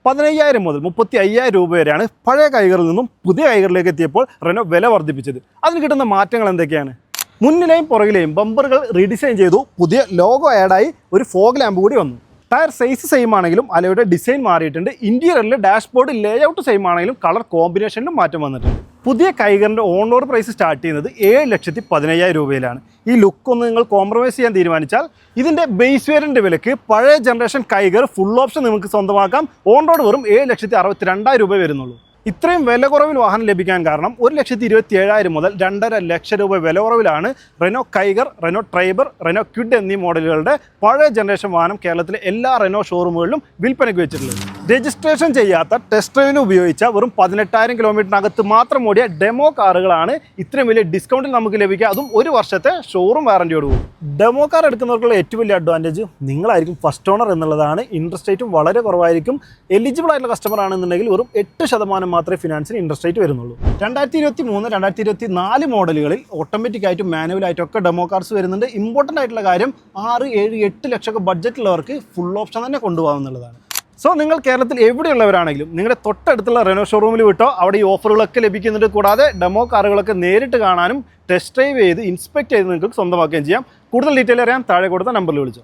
15,000 മുതൽ 35,000 രൂപ വരെയാണ് പഴയ കൈഗറിൽ നിന്നും പുതിയ കൈഗറിലേക്ക് എത്തിയപ്പോൾ റെനോ വില വർദ്ധിപ്പിച്ചത്. അതിന് കിട്ടുന്ന മാറ്റങ്ങൾ എന്തൊക്കെയാണ്? മുന്നിലെയും പുറകിലെയും ബമ്പറുകൾ റീഡിസൈൻ ചെയ്തു, പുതിയ ലോഗോ ആഡായി, ഒരു ഫോഗ് ലാമ്പ് കൂടി വന്നു. ടയർ സൈസ് സെയിം ആണെങ്കിലും അലയുടെ ഡിസൈൻ മാറിയിട്ടുണ്ട്. ഇന്റീരിയറിൽ ഡാഷ്ബോർഡ് ലേഔട്ട് സെയിം ആണെങ്കിലും കളർ കോമ്പിനേഷനിലും മാറ്റം വന്നിട്ടുണ്ട്. പുതിയ കൈഗറിൻ്റെ ഓൺ റോഡ് പ്രൈസ് സ്റ്റാർട്ട് ചെയ്യുന്നത് 7,15,000 രൂപയിലാണ്. ഈ ലുക്ക് ഒന്ന് നിങ്ങൾ കോംപ്രമൈസ് ചെയ്യാൻ തീരുമാനിച്ചാൽ ഇതിൻ്റെ ബേസ് വേരിയൻ്റ് വിലക്ക് പഴയ ജനറേഷൻ കൈഗർ ഫുൾ ഓപ്ഷൻ നിങ്ങൾക്ക് സ്വന്തമാക്കാം. ഓൺ റോഡ് വെറും 7,62,000 രൂപ വരുന്നുള്ളൂ. ഇത്രയും വില കുറവിൽ വാഹനം ലഭിക്കാൻ കാരണം 1,27,000 മുതൽ 2.5 ലക്ഷം രൂപ വില കുറവിലാണ് Renault Kiger, Renault Triber, Renault Kwid എന്നീ മോഡലുകളുടെ പഴയ ജനറേഷൻ വാഹനം കേരളത്തിലെ എല്ലാ റെനോ ഷോറൂമുകളിലും വിൽപ്പനയ്ക്ക് വെച്ചിട്ടുള്ളത്. രജിസ്ട്രേഷൻ ചെയ്യാത്ത ടെസ്റ്റ് ഡ്രൈവിന് ഉപയോഗിച്ച വെറും 18,000 കിലോമീറ്ററിനകത്ത് മാത്രം ഓടിയ ഡെമോ കാറുകളാണ് ഇത്രയും വലിയ ഡിസ്കൗണ്ടിൽ നമുക്ക് ലഭിക്കുക, അതും 1 വർഷത്തെ ഷോറൂം വാറന്റിയോട് കൂടി. ഡെമോ കാർ എടുക്കുന്നവർക്കുള്ള ഏറ്റവും വലിയ അഡ്വാൻറ്റേജ് നിങ്ങളായിരിക്കും ഫസ്റ്റ് ഓണർ എന്നുള്ളതാണ്. ഇൻട്രസ്റ്റ് റേറ്റും വളരെ കുറവായിരിക്കും. എലിജിബിൾ ആയിട്ടുള്ള കസ്റ്റമർ ആണെന്നുണ്ടെങ്കിൽ വെറും 8% മാത്രമേ ഫിനാൻസിന് ഇൻട്രസ്റ്റ് റേറ്റ് വരുന്നുള്ളൂ. 2023, 2024 മോഡലുകളിൽ ഓട്ടോമാറ്റിക് ആയിട്ടും മാനുവലായിട്ടും ഒക്കെ ഡെമോ കാർസ് വരുന്നുണ്ട്. ഇമ്പോർട്ടൻ്റ് ആയിട്ടുള്ള കാര്യം 6, 7, 8 ലക്ഷമൊക്കെ ബഡ്ജറ്റുള്ളവർക്ക് ഫുൾ ഓപ്ഷൻ തന്നെ കൊണ്ടുപോകാമെന്നുള്ളതാണ്. സോ നിങ്ങൾ കേരളത്തിൽ എവിടെയുള്ളവരാണെങ്കിലും നിങ്ങളുടെ തൊട്ടടുത്തുള്ള റെനോ ഷോറൂമിൽ വിട്ടോ, അവിടെ ഈ ഓഫറുകളൊക്കെ ലഭിക്കുന്നുണ്ട്. കൂടാതെ ഡെമോ കാറുകളൊക്കെ നേരിട്ട് കാണാനും ടെസ്റ്റ് ഡ്രൈവ് ചെയ്ത് ഇൻസ്പെക്ട് ചെയ്ത് നിങ്ങൾക്ക് സ്വന്തമാക്കുകയും ചെയ്യാം. കൂടുതൽ ഡീറ്റെയിൽ അറിയാൻ താഴെ കൊടുത്ത നമ്പറിൽ വിളിച്ചോ.